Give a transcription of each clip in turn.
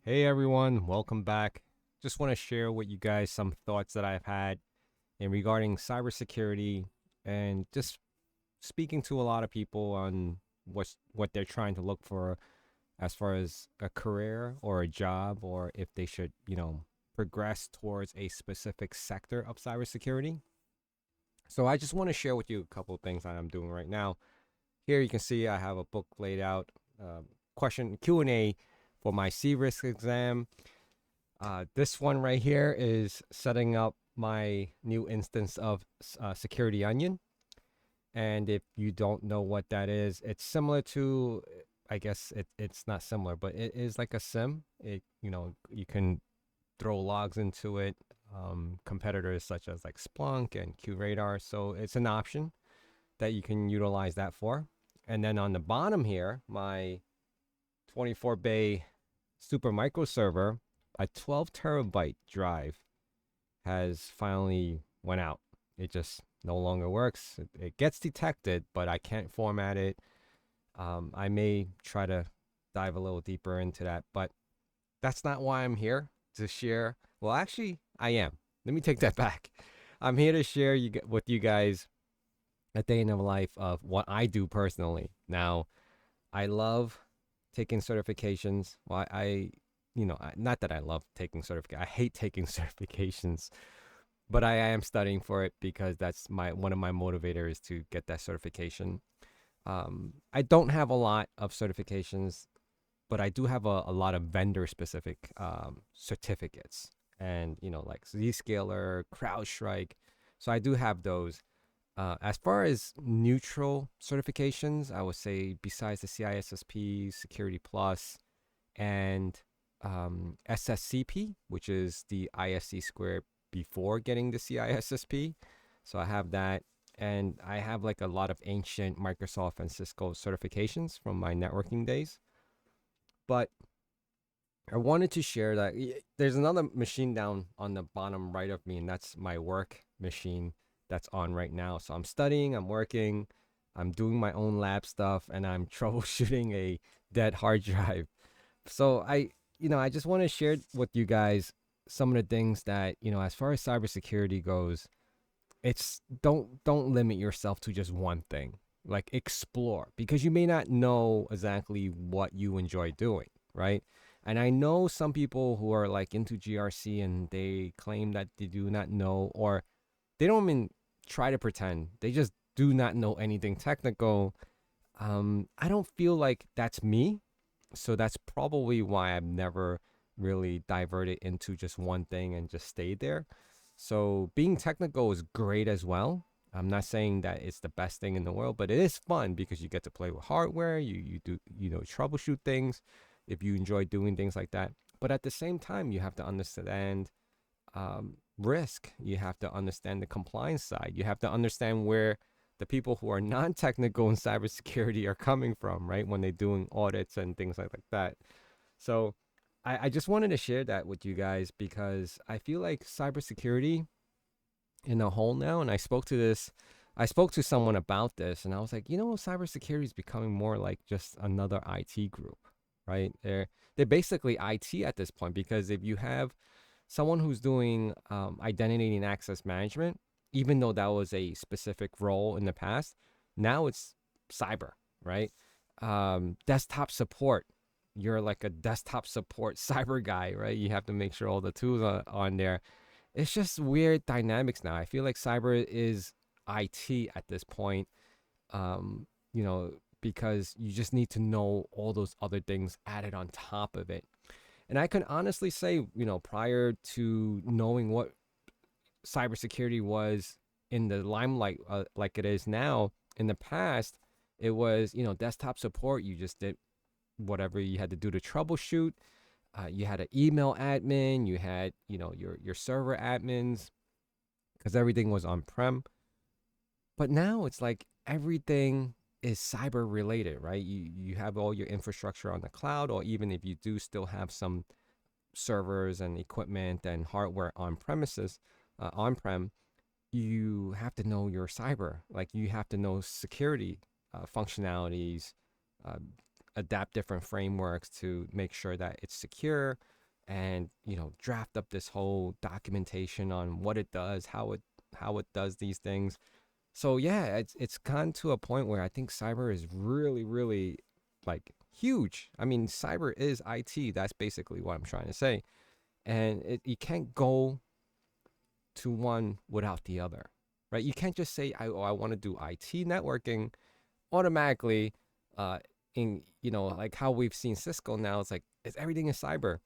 Hey everyone, welcome back. Just want to share with you guys some thoughts that I've had in regarding cybersecurity and just speaking to a lot of people on what they're trying to look for as far as a career or a job or if they should, progress towards a specific sector of cybersecurity. So I just want to share with you a couple of things that I'm doing right now. Here you can see I have a book laid out, question Q&A for my C-risk exam. This one right here is setting up my new instance of Security Onion. And if you don't know what that is, it's similar to, I guess it's not similar, but it is like a SIM. You can throw logs into it, competitors such as like Splunk and QRadar. So it's an option that you can utilize that for. And then on the bottom here, my 24 bay super micro server, a 12 terabyte drive has finally went out. It just no longer works. It gets detected, but I can't format it. I may try to dive a little deeper into that, but that's not why I'm here to share. Well, actually, I am. Let me take that back. I'm here to share with you guys a day in the life of what I do personally. Now, I love taking certifications. Well, not that I love taking certifications. I hate taking certifications, but I am studying for it because that's my one of my motivators to get that certification. I don't have a lot of certifications, but I do have a lot of vendor specific certificates, and like Zscaler, CrowdStrike. So I do have those. As far as neutral certifications, I would say besides the CISSP, Security Plus, and SSCP, which is the ISC squared before getting the CISSP. So I have that. And I have like a lot of ancient Microsoft and Cisco certifications from my networking days. But I wanted to share that there's another machine down on the bottom right of me, and that's my work machine that's on right now. So I'm studying, I'm working, I'm doing my own lab stuff, and I'm troubleshooting a dead hard drive. So I just want to share with you guys some of the things that, as far as cybersecurity goes, it's don't limit yourself to just one thing. Like explore because you may not know exactly what you enjoy doing, right? And I know some people who are like into GRC and they claim that they do not know, or they don't even try to pretend. They just do not know anything technical. I don't feel like that's me. So that's probably why I've never really diverted into just one thing and just stayed there. So being technical is great as well. I'm not saying that it's the best thing in the world, but it is fun because you get to play with hardware. You do troubleshoot things if you enjoy doing things like that. But at the same time, you have to understand risk. You have to understand the compliance side. You have to understand where the people who are non-technical in cybersecurity are coming from, right? When they're doing audits and things like that. So I just wanted to share that with you guys because I feel like cybersecurity in a whole now, and I spoke to someone about this, and I was like, cybersecurity is becoming more like just another IT group, right? They're basically IT at this point because if you have someone who's doing identity and access management, even though that was a specific role in the past, now it's cyber, right? Desktop support. You're like a desktop support cyber guy, right? You have to make sure all the tools are on there. It's just weird dynamics now. I feel like cyber is IT at this point, um, because you just need to know all those other things added on top of it. And I can honestly say, prior to knowing what cybersecurity was in the limelight like it is now, in the past, it was, desktop support. You just did whatever you had to do to troubleshoot. You had an email admin, you had, your server admins, because everything was on prem. But now it's like everything is cyber related, right? You have all your infrastructure on the cloud, or even if you do still have some servers and equipment and hardware on premises, on prem, you have to know your cyber. Like you have to know security functionalities, uh, adapt different frameworks to make sure that it's secure, and draft up this whole documentation on what it does, how it does these things. So yeah, it's gone to a point where I think cyber is really, really like huge. I mean, cyber is IT. That's basically what I'm trying to say. And you can't go to one without the other, right? You can't just say, I want to do IT networking automatically. In like how we've seen Cisco now, it's everything is cyber.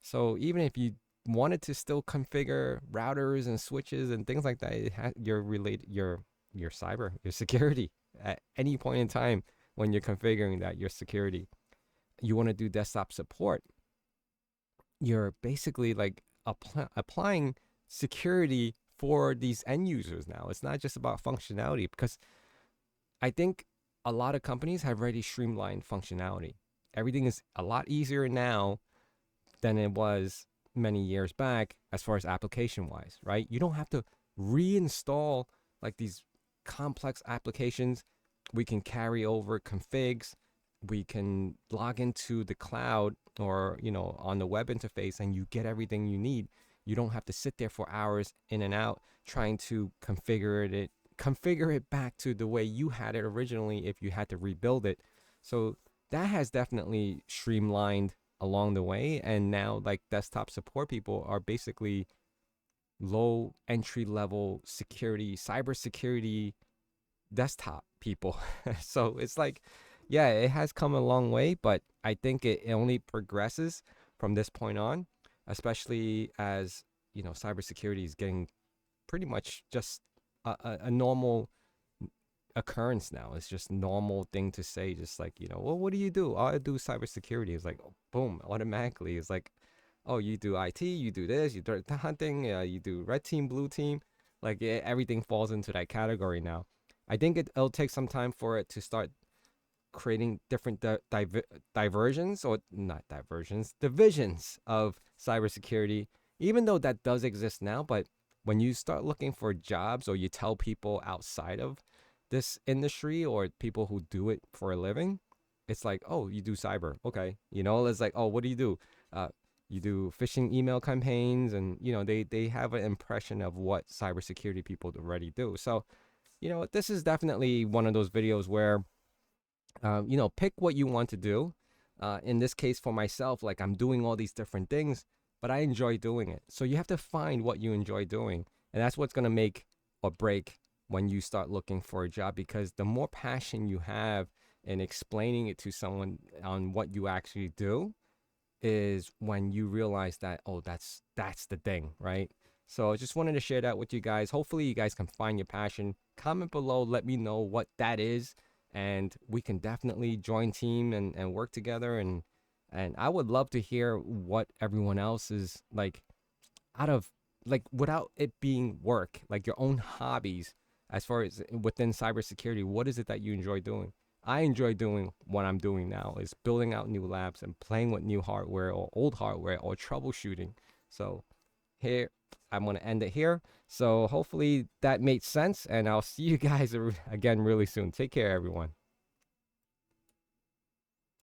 So even if you wanted to still configure routers and switches and things like that, you're related your cyber, your security at any point in time when you're configuring that, your security. You want to do desktop support, you're basically like applying security for these end users now. It's not just about functionality, because I think a lot of companies have already streamlined functionality. Everything is a lot easier now than it was many years back as far as application wise, right? You don't have to reinstall like these complex applications. We can carry over configs. We can log into the cloud or, on the web interface, and you get everything you need. You don't have to sit there for hours in and out trying to configure it back to the way you had it originally if you had to rebuild it. So that has definitely streamlined along the way. And now like desktop support people are basically low entry level security, cybersecurity desktop people. So it's like, yeah, it has come a long way, but I think it only progresses from this point on, especially as, cybersecurity is getting pretty much just a normal occurrence now. It's just normal thing to say, just like, well, what do you do? Oh, I do cybersecurity. It's like, oh, boom, automatically. It's like, oh, you do IT, you do this, you do hunting, you do red team, blue team. Like everything falls into that category now. I think it'll take some time for it to start creating different diversions, or not diversions, divisions of cybersecurity, even though that does exist now. But when you start looking for jobs, or you tell people outside of this industry or people who do it for a living, it's like, oh, you do cyber. Okay. It's like, oh, what do you do? Uh, you do phishing email campaigns, and, they have an impression of what cybersecurity people already do. So, this is definitely one of those videos where pick what you want to do. In this case, for myself, like I'm doing all these different things, but I enjoy doing it. So you have to find what you enjoy doing. And that's what's going to make or break when you start looking for a job, because the more passion you have in explaining it to someone on what you actually do is when you realize that, oh, that's the thing, right? So I just wanted to share that with you guys. Hopefully you guys can find your passion. Comment below, let me know what that is, and we can definitely join team and work together. And I would love to hear what everyone else is like, out of like, without it being work, like your own hobbies as far as within cybersecurity. What is it that you enjoy doing? I enjoy doing what I'm doing now, is building out new labs and playing with new hardware or old hardware or troubleshooting. So here, I'm going to end it here. So hopefully that made sense, and I'll see you guys again really soon. Take care, everyone.